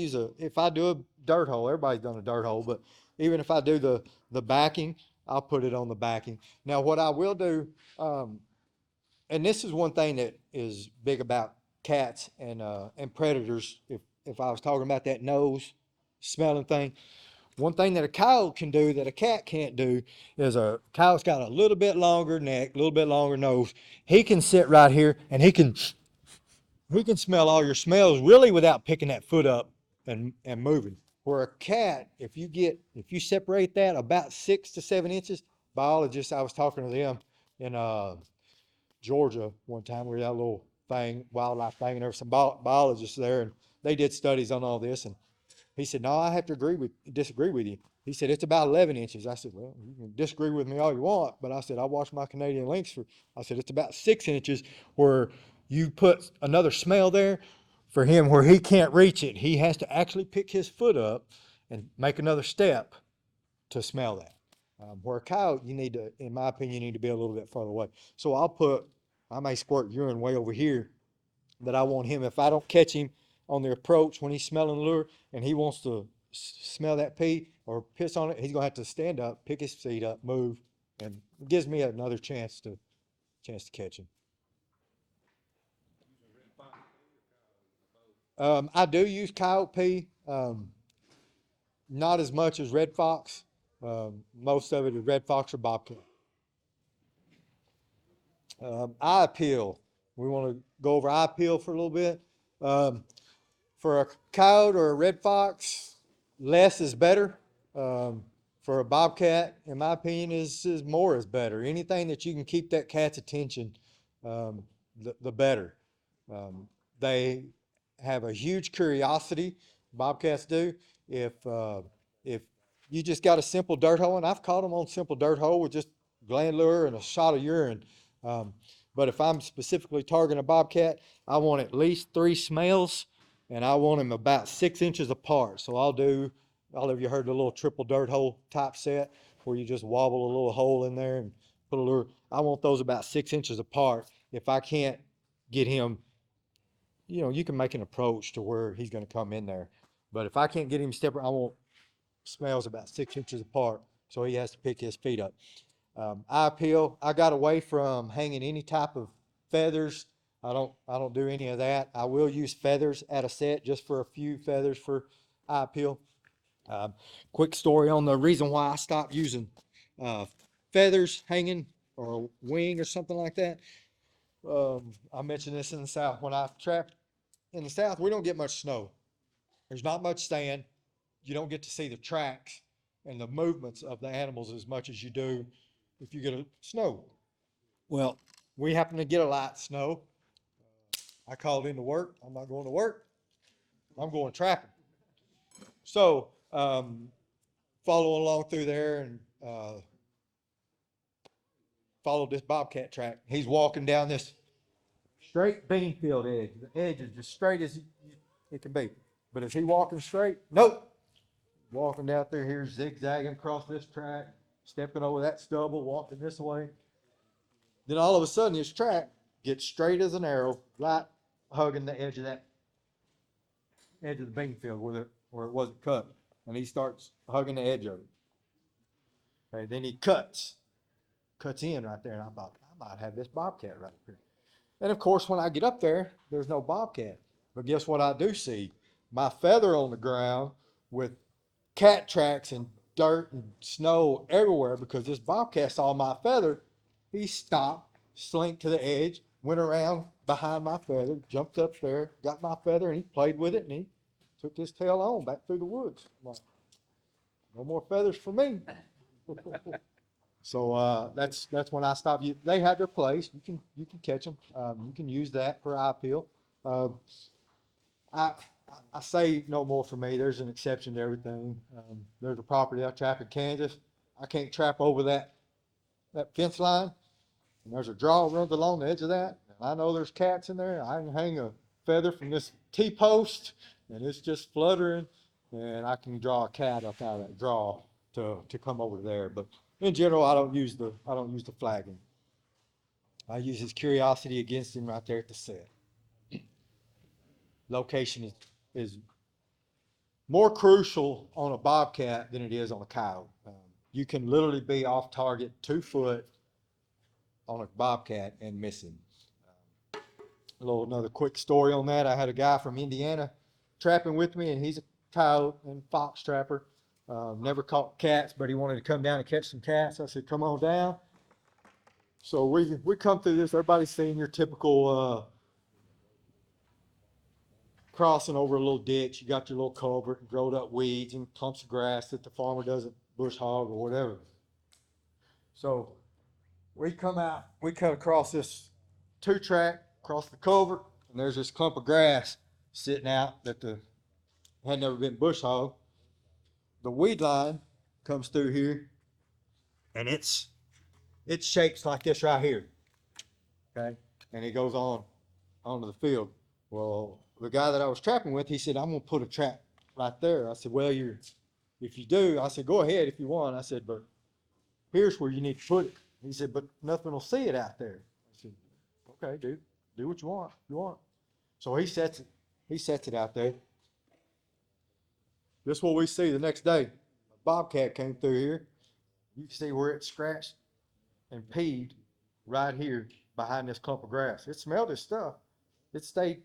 do a dirt hole, everybody's done a dirt hole, but even if I do the backing, I'll put it on the backing. Now, what I will do, and this is one thing that is big about cats and predators. If I was talking about that nose smelling thing, one thing that a coyote can do that a cat can't do is a coyote's got a little bit longer neck, a little bit longer nose. He can sit right here and he can smell all your smells really without picking that foot up and moving. Where a cat, if you separate that about 6 to 7 inches, biologists, I was talking to them in Georgia one time. We had a little thing, wildlife thing, and there were some biologists there, and they did studies on all this. And he said, "No, I have to disagree with you. He said, it's about 11 inches. I said, well, you can disagree with me all you want, but I said, I watched my Canadian lynx I said, it's about 6 inches where you put another smell there for him where he can't reach it. He has to actually pick his foot up and make another step to smell that. Where a coyote, you need to, in my opinion, you need to be a little bit further away. So I may squirt urine way over here, that I want him, if I don't catch him on the approach when he's smelling the lure and he wants to smell that pee or piss on it, he's gonna have to stand up, pick his feet up, move, and it gives me another chance to catch him. I do use coyote pee, not as much as red fox. Most of it is red fox or bobcat. Eye appeal. We want to go over eye appeal for a little bit. For a coyote or a red fox, less is better. For a bobcat, in my opinion, is more is better. Anything that you can keep that cat's attention, the better. They have a huge curiosity. Bobcats do. If you just got a simple dirt hole, and I've caught them on simple dirt hole with just gland lure and a shot of urine. But if I'm specifically targeting a bobcat, I want at least 3 smells, and I want them about 6 inches apart. So all of you heard the little triple dirt hole type set where you just wobble a little hole in there and put a lure. I want those about 6 inches apart. If I can't get him, you can make an approach to where he's going to come in there. But if I can't get him step, I want smells about 6 inches apart, so he has to pick his feet up. Eye appeal, I got away from hanging any type of feathers. I don't do any of that. I will use feathers at a set, just for a few feathers for eye appeal. Quick story on the reason why I stopped using feathers hanging or a wing or something like that. I mentioned this in the South. When I trap in the South, we don't get much snow. There's not much sand. You don't get to see the tracks and the movements of the animals as much as you do if you get a snow. Well, we happen to get a light snow. I called into work. I'm not going to work. I'm going trapping. So, following along through there and followed this bobcat track. He's walking down this straight bean field edge. The edge is just straight as it can be. But is he walking straight? Nope. Walking down through here, zigzagging across this track, stepping over that stubble, walking this way. Then all of a sudden, his track gets straight as an arrow, right hugging the edge of the bean field where it wasn't cut. And he starts hugging the edge of it. Okay, then he cuts in right there, and I thought, I might have this bobcat right here. And of course, when I get up there, there's no bobcat. But guess what I do see? My feather on the ground with cat tracks and dirt and snow everywhere, because this bobcat saw my feather. He stopped, slinked to the edge, went around behind my feather, jumped up there, got my feather, and he played with it, and he took his tail on back through the woods. I'm like, no more feathers for me. So that's when I stopped. They have their place. You can catch them. You can use that for eye appeal. I say no more for me. There's an exception to everything. There's a property I trap in Kansas. I can't trap over that fence line, and there's a draw runs along the edge of that. And I know there's cats in there. I can hang a feather from this T-post, and it's just fluttering, and I can draw a cat up out of that draw to come over there. But in general, I don't use the flagging. I use his curiosity against him right there at the set. Location is more crucial on a bobcat than it is on a coyote. You can literally be off target 2 foot on a bobcat and miss him. Another quick story on that. I had a guy from Indiana trapping with me, and he's a coyote and fox trapper. Never caught cats, but he wanted to come down and catch some cats. I said, come on down. So we come through this. Everybody's seen your typical crossing over a little ditch. You got your little culvert and growed up weeds and clumps of grass that the farmer doesn't bush hog or whatever. So we come across this 2-track, across the culvert, and there's this clump of grass sitting out that had never been bush hogged. The weed line comes through here, and it's shapes like this right here. Okay, and it goes on onto the field. Well, the guy that I was trapping with, he said, "I'm gonna put a trap right there." I said, "Well, if you do," I said, "go ahead if you want." I said, "But here's where you need to put it." He said, "But nothing will see it out there." I said, "Okay, dude, do what you want. So he sets it out there. This is what we see the next day. A bobcat came through here. You can see where it scratched and peed right here behind this clump of grass. It smelled his stuff. It stayed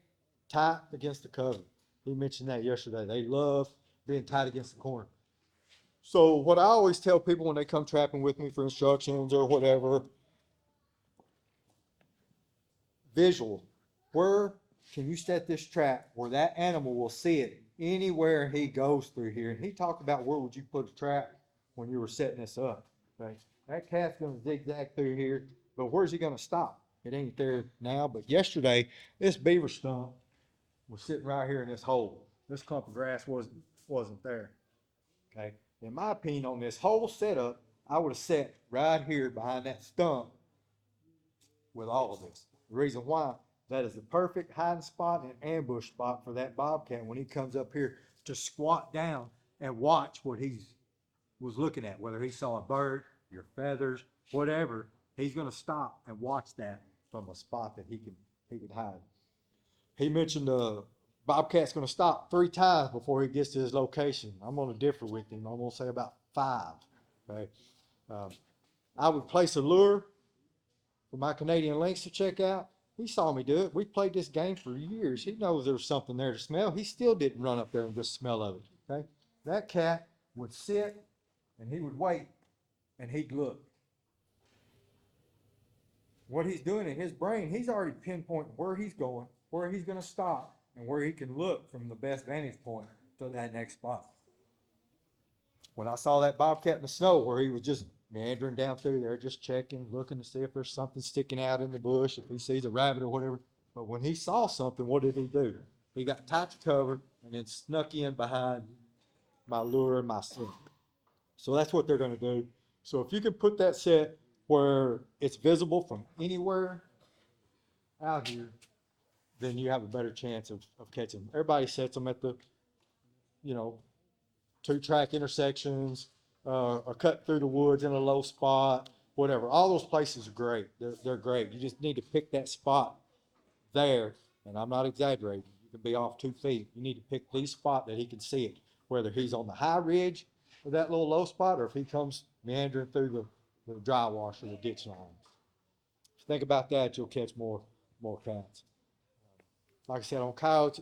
tight against the cover. He mentioned that yesterday. They love being tight against the corner. So what I always tell people when they come trapping with me for instructions or whatever, visual. Where can you set this trap where that animal will see it anywhere he goes through here? And he talked about where would you put a trap when you were setting this up. Okay? That cat's gonna zigzag through here, but where's he gonna stop? It ain't there now, but yesterday, this beaver stump was sitting right here in this hole. This clump of grass wasn't there. Okay? In my opinion, on this whole setup, I would have set right here behind that stump with all of this. The reason why, that is the perfect hiding spot and ambush spot for that bobcat when he comes up here to squat down and watch what he was looking at, whether he saw a bird, your feathers, whatever. He's going to stop and watch that from a spot that he can hide. He mentioned the bobcat's going to stop 3 times before he gets to his location. I'm going to differ with him. I'm going to say about 5. Okay, I would place a lure for my Canadian lynx to check out. He saw me do it. We played this game for years. He knows there was something there to smell. He still didn't run up there and just smell of it. Okay, that cat would sit and he would wait and he'd look. What he's doing in his brain, he's already pinpointing where he's going, where he's going to stop, and where he can look from the best vantage point to that next spot. When I saw that bobcat in the snow where he was just meandering down through there, just checking, looking to see if there's something sticking out in the bush, if he sees a rabbit or whatever. But when he saw something, what did he do? He got tight to cover and then snuck in behind my lure and my scent. So that's what they're going to do. So if you can put that set where it's visible from anywhere out here, then you have a better chance of catching them. Everybody sets them at the, 2-track intersections, or cut through the woods in a low spot, whatever. All those places are great. They're great. You just need to pick that spot there, and I'm not exaggerating. You can be off 2 feet. You need to pick the spot that he can see it, whether he's on the high ridge of that little low spot or if he comes meandering through the dry wash or the ditch line. If you think about that, you'll catch more cats. Like I said, on coyotes,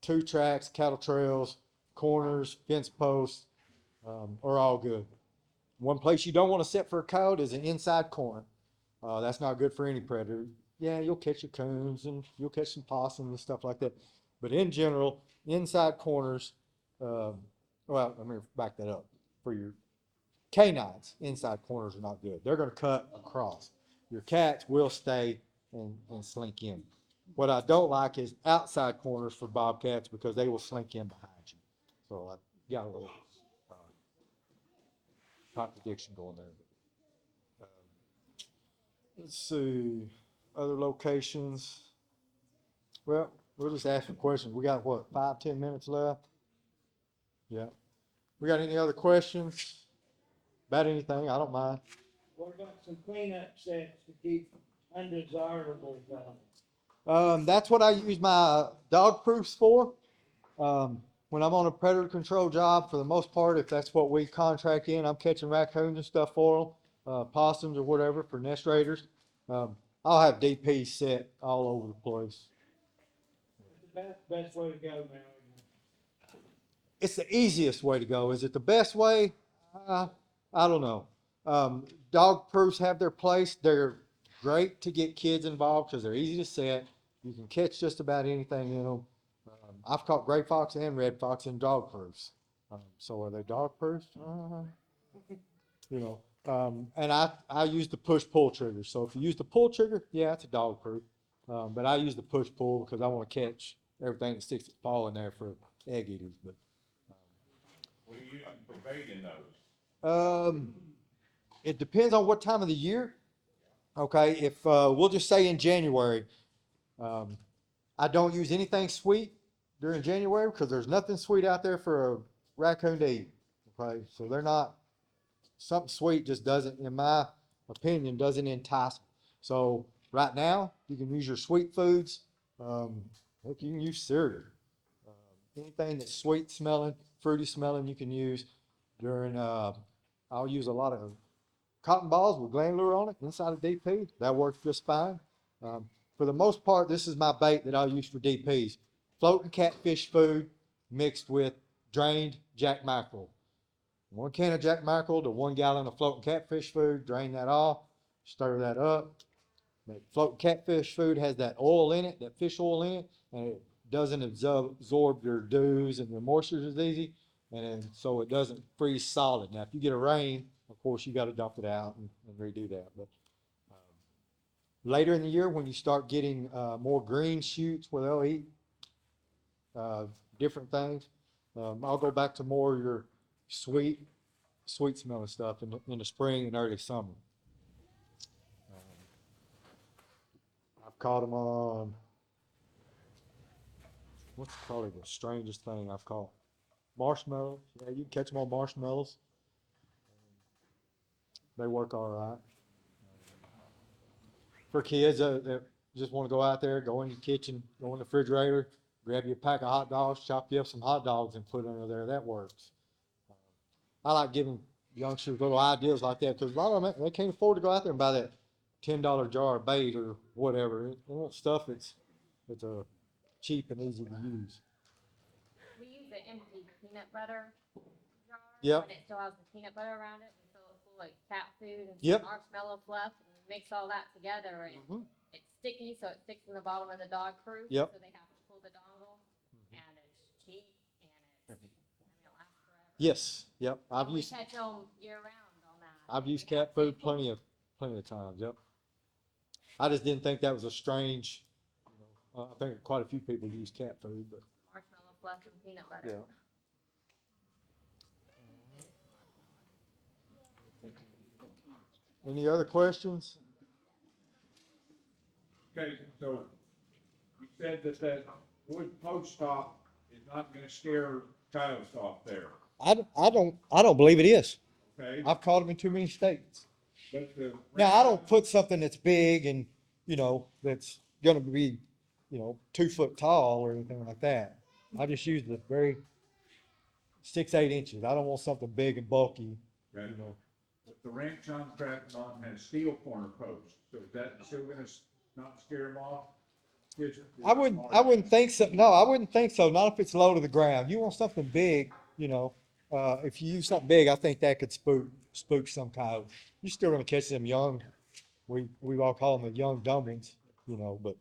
2 tracks, cattle trails, corners, fence posts, are all good. One place you don't want to set for a coyote is an inside corner. That's not good for any predator. Yeah, you'll catch your coons and you'll catch some possums and stuff like that. But in general, inside corners, well, let me back that up. For your canines, inside corners are not good. They're going to cut across. Your cats will stay and slink in. What I don't like is outside corners for bobcats because they will slink in behind you. So I got a little contradiction going there. Let's see, other locations. Well, we'll just ask some questions. We got what, 5-10 minutes left? Yeah. We got any other questions about anything? I don't mind. What about some cleanup sets to keep undesirables out? That's what I use my dog proofs for. When I'm on a predator control job, for the most part, if that's what we contract in, I'm catching raccoons and stuff for them, possums or whatever for nest raiders. I'll have DP set all over the place. That's the best way to go now. It's the easiest way to go. Is it the best way? I don't know. Dog proofs have their place. They're great to get kids involved because they're easy to set. You can catch just about anything in them. I've caught gray fox and red fox in dog proofs. So are they dog proofs? And I use the push-pull trigger. So if you use the pull trigger, yeah, it's a dog proof. But I use the push-pull because I want to catch everything that sticks its paw in there for egg eaters. But What are you using for bait in those? It depends on what time of the year. Okay, if we'll just say in January, I don't use anything sweet during January because there's nothing sweet out there for a raccoon to eat. Okay, so they're not, something sweet just doesn't, in my opinion, doesn't entice them. So right now, you can use your sweet foods. Heck, you can use cereal. Anything that's sweet smelling, fruity smelling, you can use during, I'll use a lot of cotton balls with glandular on it inside of DP. That works just fine. For the most part, this is my bait that I'll use for DPs. Floating catfish food mixed with drained jack mackerel. 1 can of jack mackerel to 1 gallon of floating catfish food, drain that off, stir that up. That floating catfish food has that oil in it, that fish oil in it, and it doesn't absorb your dews and your moisture as easy, and so it doesn't freeze solid. Now, if you get a rain, of course, you got to dump it out and redo that. But later in the year, when you start getting more green shoots where they'll eat different things, I'll go back to more of your sweet smelling stuff in the spring and early summer. I've caught them on, what's probably the strangest thing I've caught? Marshmallows. Yeah, you can catch them on marshmallows. They work all right. For kids that just want to go out there, go in the kitchen, go in the refrigerator, grab you a pack of hot dogs, chop you up some hot dogs and put it under there. That works. I like giving youngsters little ideas like that because a lot of them, they can't afford to go out there and buy that $10 jar of bait or whatever. They want stuff that's cheap and easy to use. We use the empty peanut butter jar. Yep. And it still has the peanut butter around it. We fill it full of cat food and Yep. marshmallow fluff, and we mix all that together. And it's sticky, so it sticks in the bottom of the dog proof. Yep. So they have to pull the dongle, and it's cheap and it'll last forever. Yes. Yep. And we catch them year round on that. I've used cat food plenty of times. Yep. I just didn't think that was a strange. I think quite a few people use cat food, but Marshmallow fluff and peanut butter. yeah. Any other questions? Okay, so you said that wood post top is not gonna scare coyotes off there, I don't believe it is. okay? I've caught them in too many states. But the Now, I don't put something that's big and, that's gonna be, 2 foot tall or anything like that. I just use the very 6-8 inches. I don't want something big and bulky, Okay. But the ranch I'm trapping on has steel corner posts, so is that still gonna not scare them off? I wouldn't think so. No, I wouldn't think so. Not if it's low to the ground. You want something big, if you use something big, I think that could spook some coyotes. You're still gonna catch them young. We all call them the young dumplings, but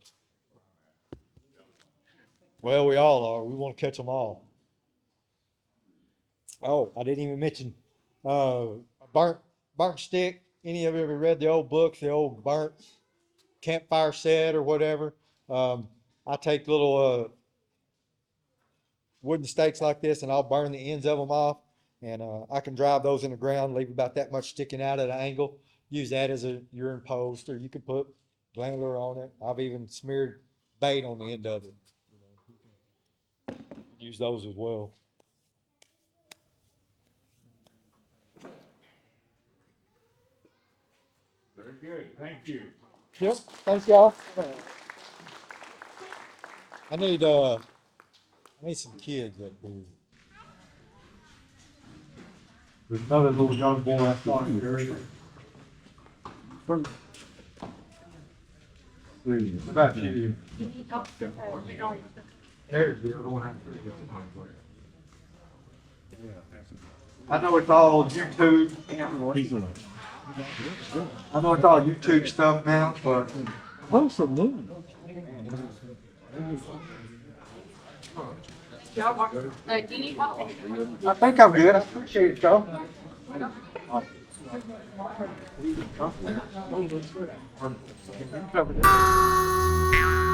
well, we all are. We want to catch them all. Oh, I didn't even mention a burnt stick. Any of you ever read the old books, the old burnt campfire set or whatever? I take little wooden stakes like this and I'll burn the ends of them off, and I can drive those in the ground, leave about that much sticking out at an angle. Use that as a urine post, or you can put glandular on it. I've even smeared bait on the end of it. Use those as well. Very good, thank you. Yep, thanks y'all. I need some kids up here. There's another little young boy I saw here. What about you? There's the other one. I know it's all YouTube. I know it's all YouTube stuff now, but. Close the moon. Do you need help? I think I'm good. I appreciate it, Joe. Thank you.